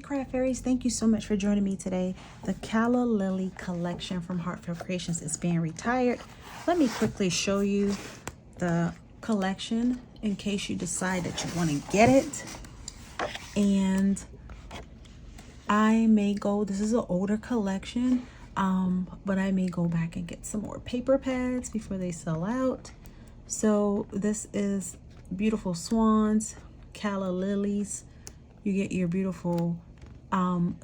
Hey Craft Fairies, thank you so much for joining me today. The Calla Lily collection from Heartfelt Creations is being retired. Let me quickly show you the collection in case you decide that you want to get it. And I may go, this is an older collection, but I may go back and get some more paper pads before they sell out. So this is beautiful swans, Calla lilies. You get your beautiful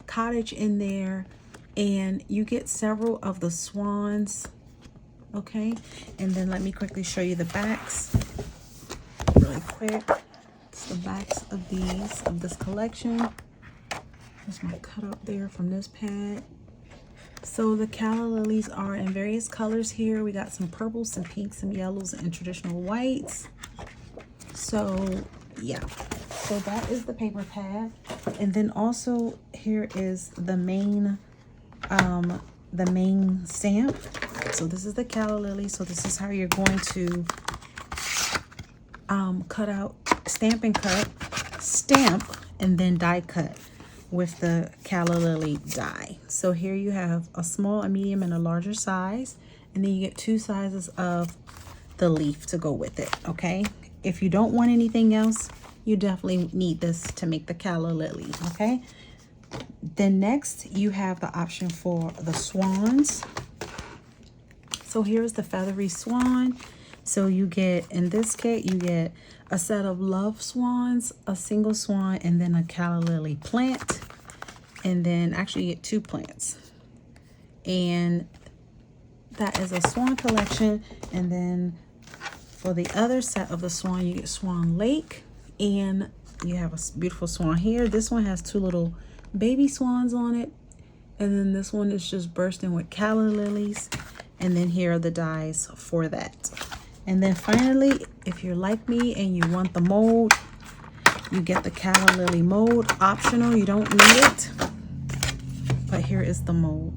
cottage in there, and you get several of the swans. Okay, and then let me quickly show you the backs really quick. It's the backs of these, of this collection. There's my cut up there from this pad. So the Calla lilies are in various colors here. We got some purples, some pinks, some yellows, and traditional whites. So yeah, so that is the paper pad. And then also here is the main stamp. So this is the Calla lily. So this is how you're going to cut out, stamp and cut, stamp, and then die cut with the Calla lily die. So here you have a small, a medium, and a larger size, and then you get two sizes of the leaf to go with it. Okay, if you don't want anything else, you definitely need this to make the Calla lily. Okay, then next you have the option for the swans. So here's the feathery swan. So you get, in this kit, you get a set of love swans, a single swan, and then a Calla lily plant. And then actually you get two plants. And that is a swan collection. And then for the other set of the swan, you get Swan Lake. And you have a beautiful swan here. This one has two little baby swans on it. And then this one is just bursting with Calla lilies. And then here are the dies for that. And then finally, if you're like me and you want the mold, you get the Calla lily mold. Optional, you don't need it. But here is the mold.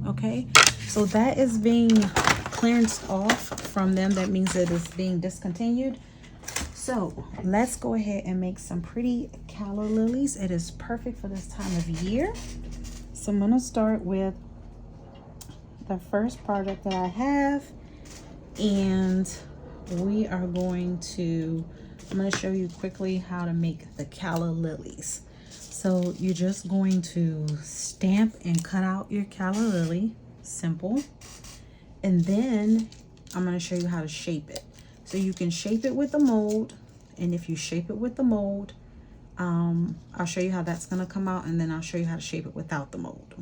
Okay, so that is being clearanced off from them. That means it is being discontinued. So let's go ahead and make some pretty Calla lilies. It is perfect for this time of year. So I'm going to start with the first project that I have. And we are going to, I'm going to show you quickly how to make the Calla lilies. So you're just going to stamp and cut out your Calla lily, simple. And then I'm going to show you how to shape it. So you can shape it with the mold. And if you shape it with the mold, I'll show you how that's going to come out. And then I'll show you how to shape it without the mold.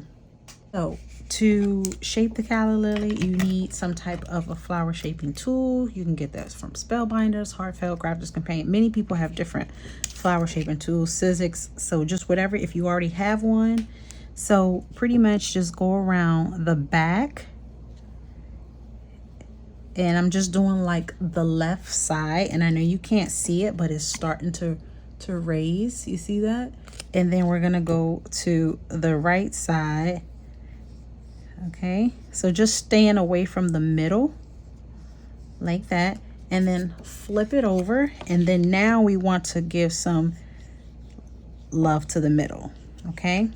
So to shape the Calla lily, you need some type of a flower shaping tool. You can get that from Spellbinders, Heartfelt, Crafter's Companion. Many people have different flower shaping tools, Sizzix. So just whatever, if you already have one. So pretty much just go around the back. And I'm just doing like the left side. And I know you can't see it, but it's starting to raise. You see that? And then we're going to go to the right side. Okay, so just staying away from the middle like that, and then flip it over. And then now we want to give some love to the middle. Okay,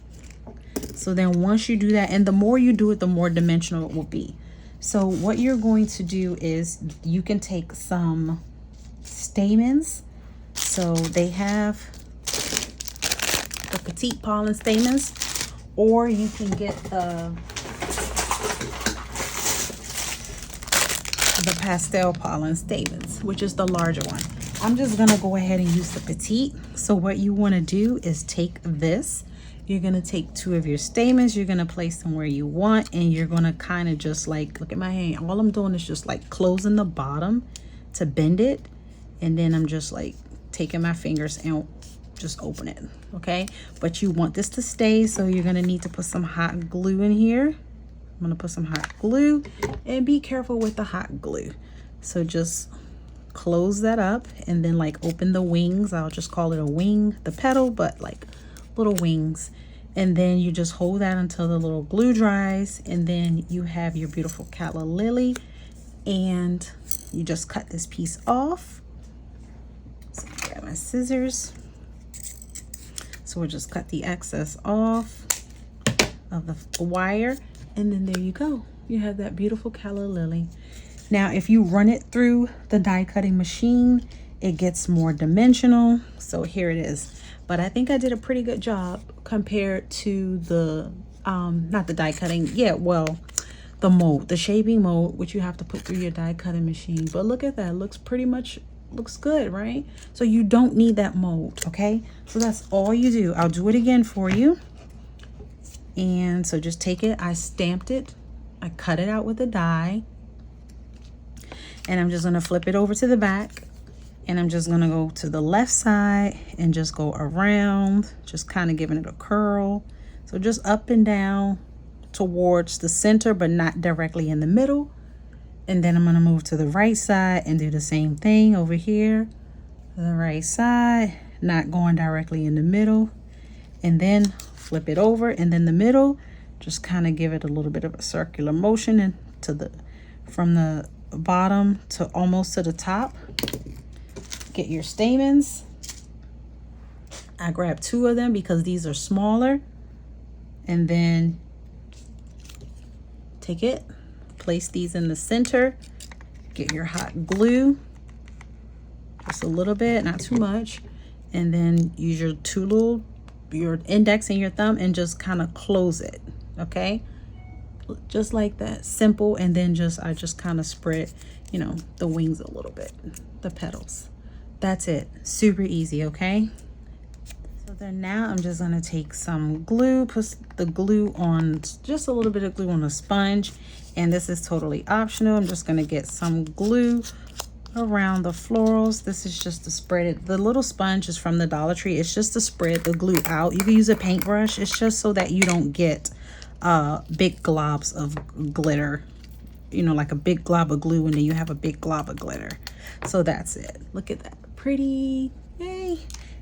so then once you do that, and the more you do it, the more dimensional it will be. So what you're going to do is you can take some stamens. So they have the petite pollen stamens, or you can get the pastel pollen stamens, which is the larger one. I'm just gonna go ahead and use the petite. So what you want to do is take this, you're gonna take two of your stamens, you're gonna place them where you want, and you're gonna kind of just like, look at my hand, all I'm doing is just like closing the bottom to bend it, and then I'm just like taking my fingers and just open it. Okay, but you want this to stay, so you're gonna need to put some hot glue in here. I'm gonna put some hot glue, and be careful with the hot glue. So just close that up, and then like open the wings. I'll just call it a wing, the petal, but like little wings. And then you just hold that until the little glue dries, and then you have your beautiful Calla lily. And you just cut this piece off. So grab my scissors. So we'll just cut the excess off of the wire, and then there you go. You have that beautiful calla lily. Now, if you run it through the die cutting machine, it gets more dimensional. So here it is. But I think I did a pretty good job compared to the, not the die cutting. Yeah, well, the mold, the shaping mold, which you have to put through your die cutting machine. But look at that. It looks pretty much, looks good, right? So you don't need that mold, okay? So that's all you do. I'll do it again for you. And so just take it. I stamped it. I cut it out with a die. And I'm just going to flip it over to the back. And I'm just going to go to the left side and just go around, just kind of giving it a curl. So just up and down towards the center, but not directly in the middle. And then I'm going to move to the right side and do the same thing over here. The right side, not going directly in the middle. And then flip it over, and then the middle, just kind of give it a little bit of a circular motion and to the, from the bottom to almost to the top. Get your stamens. I grabbed 2 of them because these are smaller. And then take it, place these in the center, get your hot glue, just a little bit, not too much. And then use your your index and your thumb and just kind of close it, okay? Just like that, simple. And then I just kind of spread, you know, the wings a little bit, the petals. That's it, super easy, okay? So then now I'm just gonna take some glue, put the glue on, just a little bit of glue on a sponge. And this is totally optional. I'm just gonna get some glue around the florals. This is just to spread it. The little sponge is from the Dollar Tree. It's just to spread the glue out. You can use a paintbrush. It's just so that you don't get big globs of glitter, you know, like a big glob of glue and then you have a big glob of glitter. So that's it. Look at that, pretty, yay.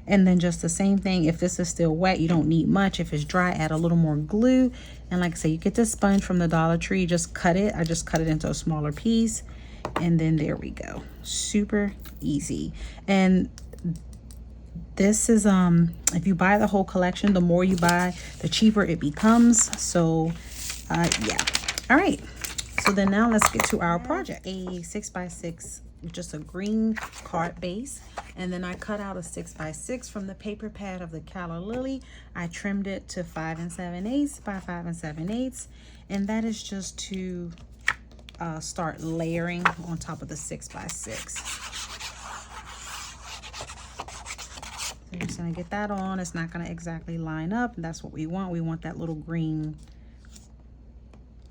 And then just the same thing, if this is still wet, you don't need much. If it's dry, add a little more glue. And like I say, you get this sponge from the Dollar Tree, just cut it. I just cut it into a smaller piece. And then there we go, super easy. And this is if you buy the whole collection, the more you buy, the cheaper it becomes. So yeah, all right. So then now let's get to our project. A 6x6, just a green card base, and then I cut out a 6x6 from the paper pad of the calla lily. I trimmed it to 5 7/8 by 5 7/8, and that is just to start layering on top of the 6x6. So I'm just gonna get that on. It's not gonna exactly line up. That's what we want. We want that little green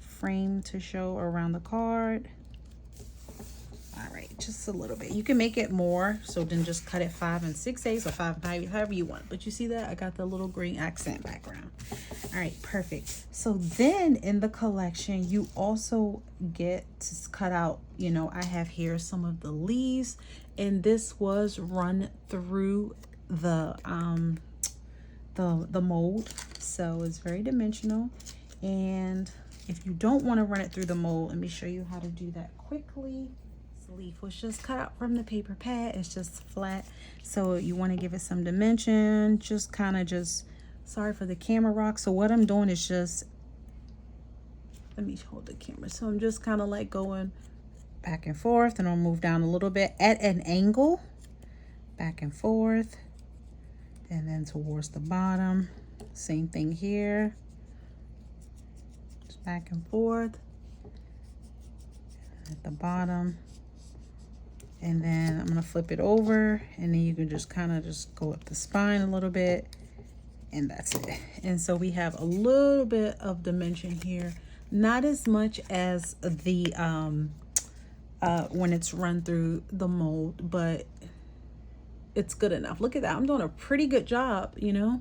frame to show around the card. All right, just a little bit. You can make it more, so then just cut it 5 6/8 or 5 5, however you want. But you see that I got the little green accent background. All right, perfect. So then in the collection, you also get to cut out, you know, I have here some of the leaves, and this was run through the mold, so it's very dimensional. And if you don't want to run it through the mold, let me show you how to do that quickly. This leaf was just cut out from the paper pad. It's just flat, so you want to give it some dimension. Just kind of just, sorry for the camera rock. So what I'm doing is just, let me hold the camera. So I'm just kind of like going back and forth, and I'll move down a little bit at an angle, back and forth, and then towards the bottom. Same thing here, just back and forth at the bottom. And then I'm gonna flip it over, and then you can just kind of just go up the spine a little bit, and that's it. And so we have a little bit of dimension here, not as much as the when it's run through the mold, but it's good enough. Look at that. I'm doing a pretty good job, you know,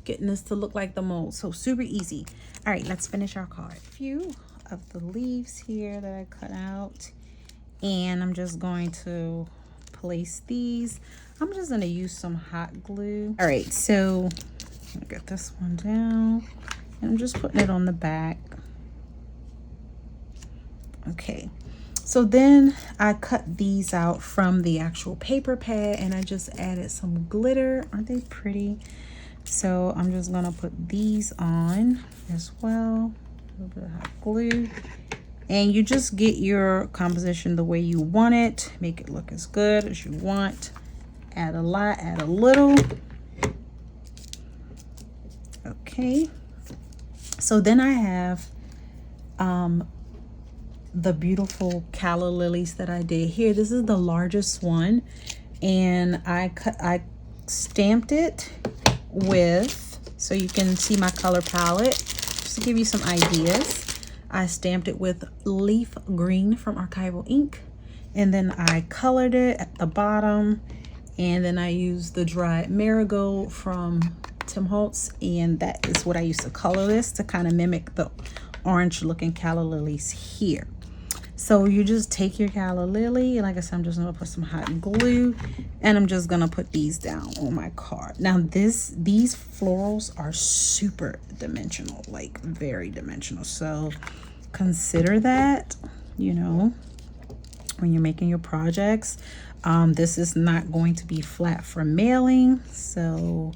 getting this to look like the mold. So super easy. All right, let's finish our card. A few of the leaves here that I cut out, and I'm just going to place these. I'm just going to use some hot glue. All right, so I'll get this one down, and I'm just putting it on the back. Okay, so then I cut these out from the actual paper pad, and I just added some glitter. Aren't they pretty? So I'm just gonna put these on as well. A little bit of hot glue. And you just get your composition the way you want it. Make it look as good as you want. Add a lot, add a little. Okay. So then I have the beautiful calla lilies that I did here. This is the largest one. And I stamped it with, so you can see my color palette, just to give you some ideas. I stamped it with leaf green from Archival Ink, and then I colored it at the bottom, and then I used the dried marigold from Tim Holtz, and that is what I used to color this to kind of mimic the orange looking calla lilies here. So you just take your calla lily, and like I said, I'm just gonna put some hot glue, and I'm just gonna put these down on my card. Now these florals are super dimensional, like very dimensional. So consider that, you know, when you're making your projects. This is not going to be flat for mailing, so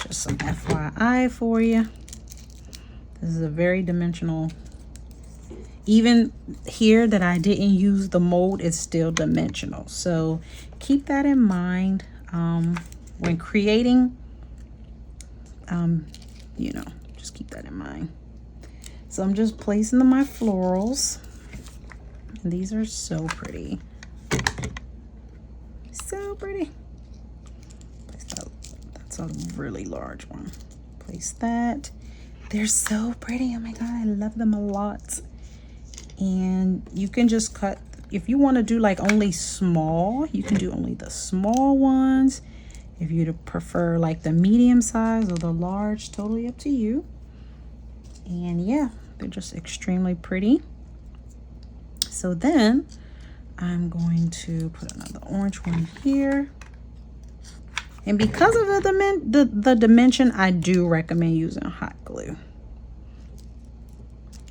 just some FYI for you. This is a very dimensional. Even here that I didn't use the mold, it's still dimensional. So keep that in mind when creating, you know, just keep that in mind. So I'm just placing my florals. And these are so pretty. So pretty. That's a really large one. Place that. They're so pretty. Oh my God, I love them a lot. And you can just cut, if you want to do like only small, you can do only the small ones. If you prefer like the medium size or the large, totally up to you. And yeah, they're just extremely pretty. So then I'm going to put another orange one here. And because of the dimension, I do recommend using hot glue.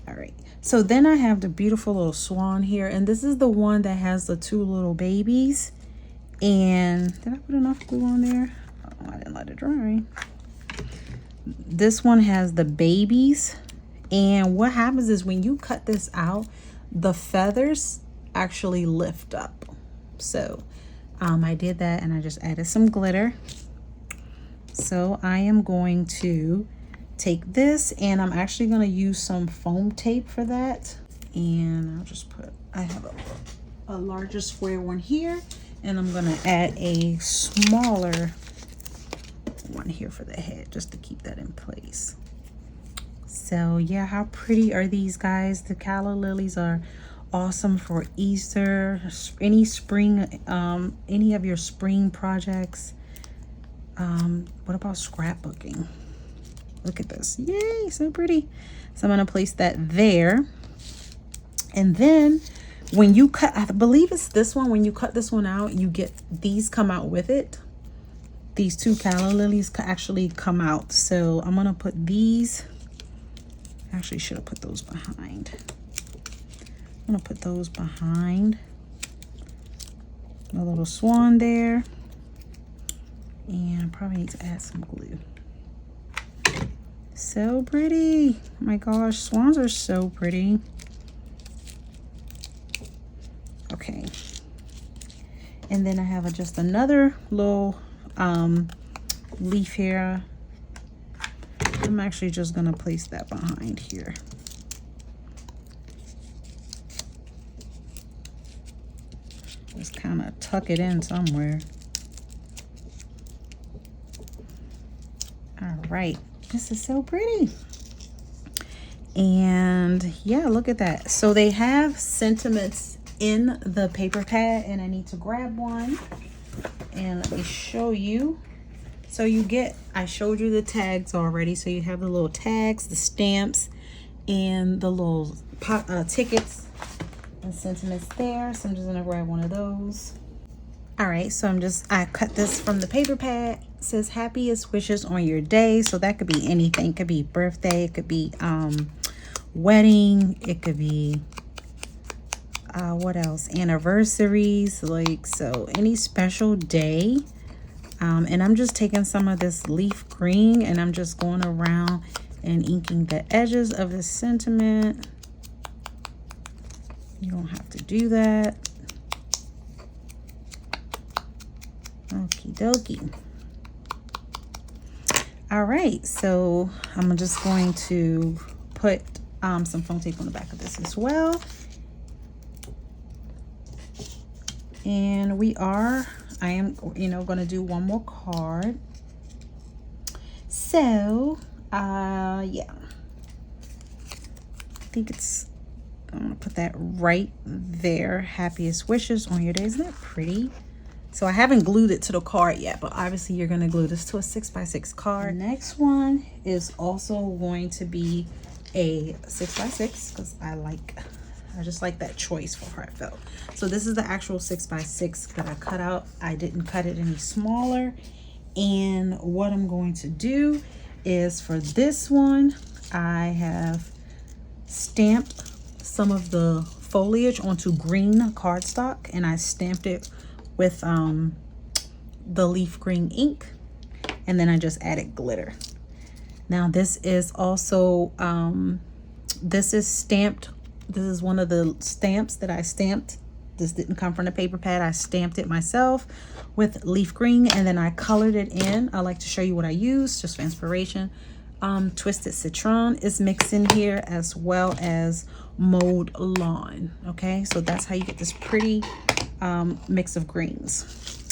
All right. So then I have the beautiful little swan here, and this is the one that has the two little babies. And did I put enough glue on there? Oh, I didn't let it dry. This one has the babies, and what happens is when you cut this out, the feathers actually lift up. So I did that, and I just added some glitter. So I am going to take this, and I'm actually going to use some foam tape for that. And I'll just put, I have a larger square one here, and I'm going to add a smaller one here for the head, just to keep that in place. So yeah, how pretty are these guys? The calla lilies are awesome for Easter, any spring, any of your spring projects. What about scrapbooking? Look at this. Yay, so pretty. So I'm going to place that there. And then when you cut, I believe it's this one, when you cut this one out, you get these come out with it. These two calla lilies actually come out. So I'm going to put these, actually should have put those behind. I'm going to put those behind a little swan there. And I probably need to add some glue. So pretty. Oh my gosh, swans are so pretty. Okay. And then I have just another little leaf here. I'm actually just gonna place that behind here. Just kind of tuck it in somewhere. All right. This is so pretty. And yeah, look at that. So they have sentiments in the paper pad, and I need to grab one and let me show you. So you get, I showed you the tags already. So you have the little tags, the stamps, and the little tickets and sentiments there. So I'm just gonna grab one of those. All right, so I cut this from the paper pad. It says happiest wishes on your day. So that could be anything. It could be birthday, it could be wedding, it could be what else? Anniversaries, like, so any special day. And I'm just taking some of this leaf green and I'm just going around and inking the edges of the sentiment. You don't have to do that. Okie dokie. All right, so I'm just going to put some foam tape on the back of this as well. And I am going to do one more card. So, yeah. I think I'm going to put that right there. Happiest wishes on your day. Isn't that pretty? So I haven't glued it to the card yet, but obviously you're going to glue this to a 6x6 card. The next one is also going to be a 6x6 because I just like that choice for Heartfelt. So this is the actual 6x6 that I cut out. I didn't cut it any smaller. And what I'm going to do is for this one, I have stamped some of the foliage onto green cardstock, and I stamped it with the leaf green ink, and then I just added glitter. Now this is also this is stamped. This is one of the stamps that I stamped. This didn't come from the paper pad. I stamped it myself with leaf green, and then I colored it in. I like to show you what I use just for inspiration. Twisted citron is mixed in here, as well as mowed lawn. Okay, so that's how you get this pretty mix of greens.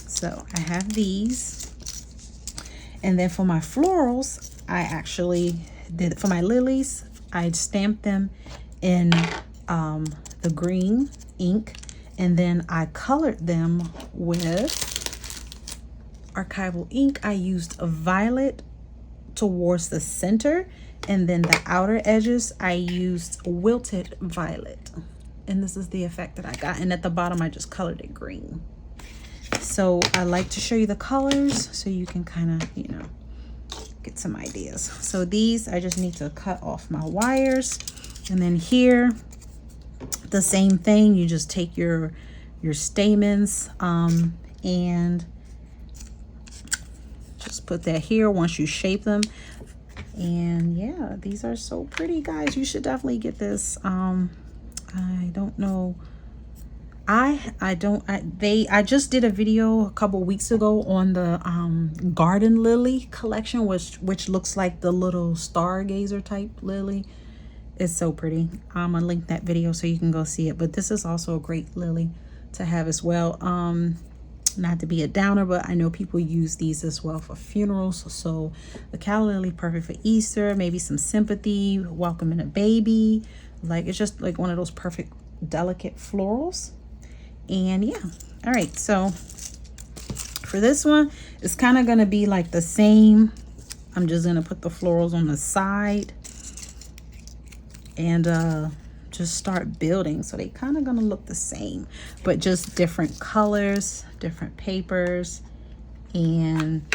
So I have these, and then for my florals, I actually did, for my lilies, I stamped them in the green ink, and then I colored them with archival ink. I used a violet towards the center, and then the outer edges I used wilted violet, and this is the effect that I got. And at the bottom I just colored it green. So I like to show you the colors so you can kind of, you know, get some ideas. So these, I just need to cut off my wires, and then here the same thing. You just take your stamens and just put that here once you shape them. And yeah, these are so pretty, guys. You should definitely get this. I don't know, I just did a video a couple weeks ago on the garden lily collection, which looks like the little stargazer type lily. It's so pretty. I'm gonna link that video so you can go see it. But this is also a great lily to have as well. Not to be a downer, but I know people use these as well for funerals. So the calla lily, perfect for Easter, maybe some sympathy, welcoming a baby. Like, it's just like one of those perfect delicate florals. And yeah, all right, so for this one, it's kind of going to be like the same. I'm just going to put the florals on the side and just start building. So they kind of going to look the same, but just different colors, different papers. And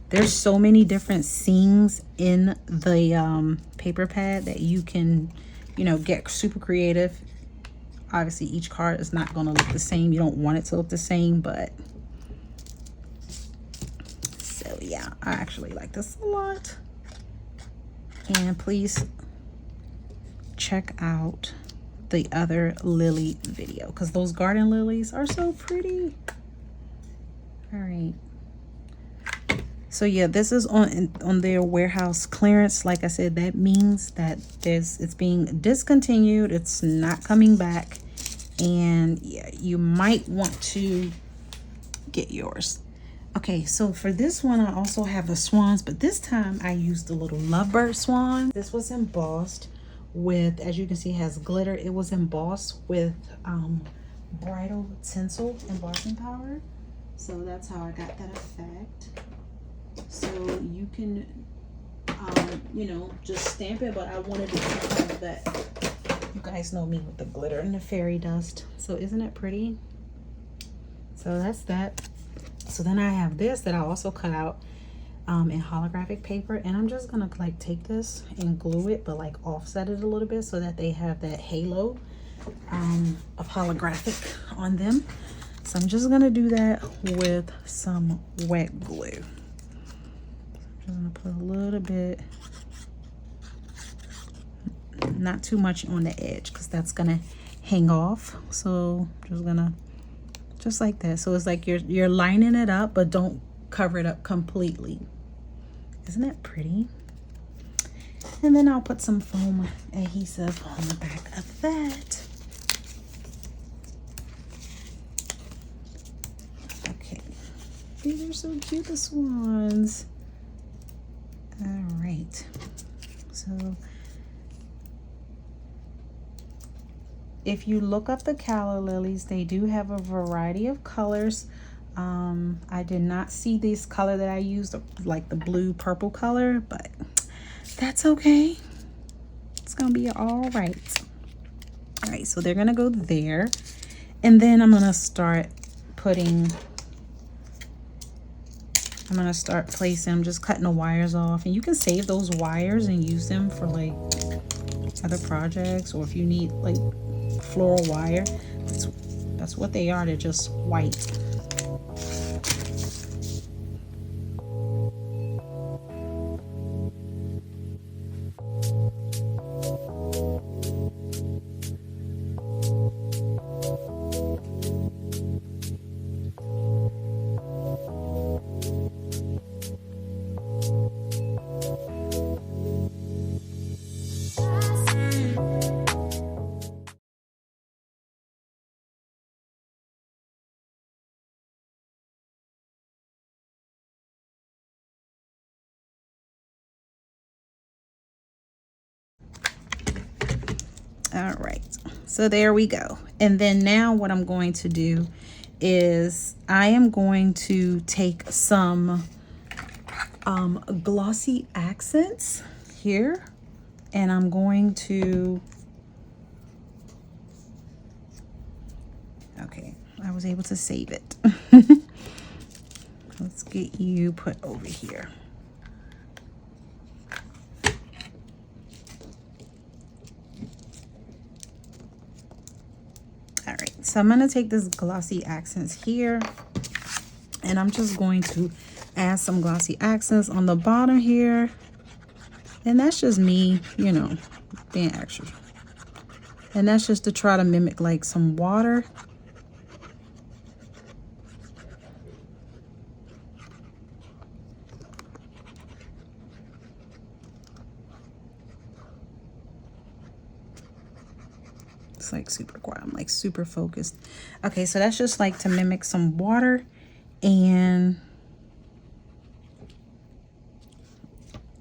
there's so many different scenes in the paper pad that you can, you know, get super creative. Obviously each card is not going to look the same. You don't want it to look the same, but so yeah, I actually like this a lot. And please check out the other lily video, because those garden lilies are so pretty. All right, so yeah, this is on their warehouse clearance. Like I said, that means that it's being discontinued. It's not coming back. And yeah, you might want to get yours. Okay, so for this one, I also have the swans, but this time I used the little lovebird swan. This was embossed with, as you can see, it has glitter. It was embossed with bridal tinsel embossing powder. So that's how I got that effect. So you can, you know, just stamp it, but I wanted to have that. You guys know me with the glitter and the fairy dust. So isn't it pretty? So that's that. So then I have this that I also cut out in holographic paper, and I'm just gonna like take this and glue it, but like offset it a little bit so that they have that halo of holographic on them. So I'm just gonna do that with some wet glue. I'm gonna put a little bit, not too much on the edge because that's gonna hang off. So just gonna, just like that. So it's like you're lining it up, but don't cover it up completely. Isn't that pretty? And then I'll put some foam adhesive on the back of that. Okay, these are so cute, the swans. All right, so if you look up the calla lilies, they do have a variety of colors. I did not see this color that I used, like the blue purple color, but that's okay. It's gonna be all right. All right, so they're gonna go there. And then I'm gonna start placing, I'm just cutting the wires off. And you can save those wires and use them for like other projects, or if you need like floral wire, that's what they are. They're just white. All right, so there we go. And then now what I'm going to do is I am going to take some glossy accents here, and I'm going to, okay, I was able to save it. Let's get you put over here. All right, so I'm gonna take this glossy accents here, and I'm just going to add some glossy accents on the bottom here. And that's just me, you know, being extra. And that's just to try to mimic like some water. It's like super quiet. I'm like super focused. Okay, so that's just like to mimic some water. And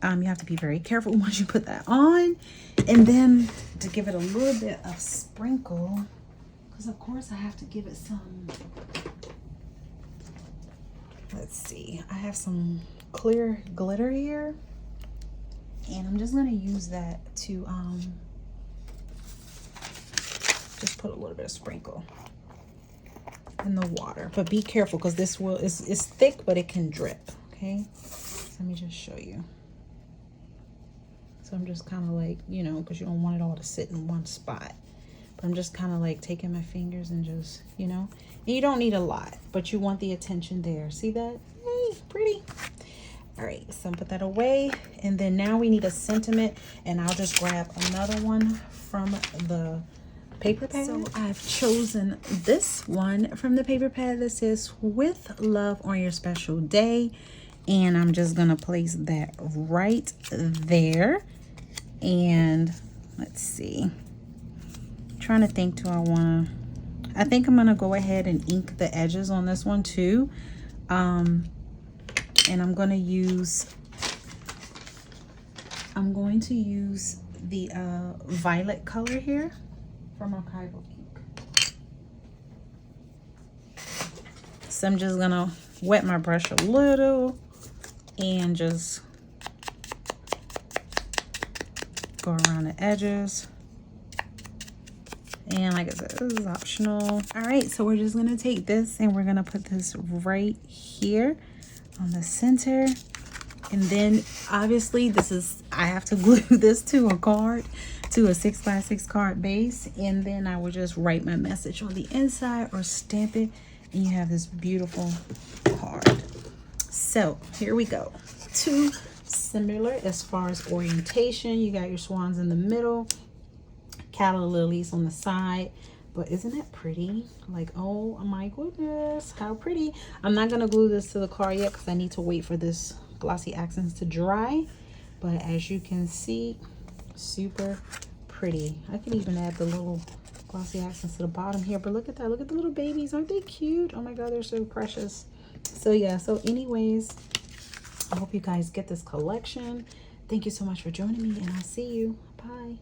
you have to be very careful once you put that on. And then to give it a little bit of sprinkle, because of course I have to give it some, let's see, I have some clear glitter here, and I'm just going to use that to just put a little bit of sprinkle in the water. But be careful, because this is thick, but it can drip. Okay, so let me just show you. So I'm just kind of like, you know, because you don't want it all to sit in one spot. But I'm just kind of like taking my fingers and just, you know. And you don't need a lot, but you want the attention there. See that? Hey, pretty. All right, so put that away. And then now we need a sentiment. And I'll just grab another one from the paper pad. So I've chosen this one from the paper pad that says "With love on your special day." And I'm just going to place that right there. And let's see. I'm trying to think, I think I'm going to go ahead and ink the edges on this one too. And I'm going to use the violet color here from Archival Ink. So I'm just going to wet my brush a little and just go around the edges. And like I said, this is optional. All right, so we're just gonna take this and we're gonna put this right here on the center. And then obviously I have to glue this to a card, to a 6x6 card base. And then I will just write my message on the inside or stamp it and you have this beautiful card. So here we go. Two similar as far as orientation. You got your swans in the middle, calla lilies on the side. But isn't that pretty? Like, oh my goodness, how pretty. I'm not gonna glue this to the card yet because I need to wait for this glossy accents to dry. But as you can see, super pretty. I could even add the little glossy accents to the bottom here, but look at that. Look at the little babies. Aren't they cute? Oh my god, they're so precious. So yeah, so anyways, I hope you guys get this collection. Thank you so much for joining me, and I'll see you. Bye.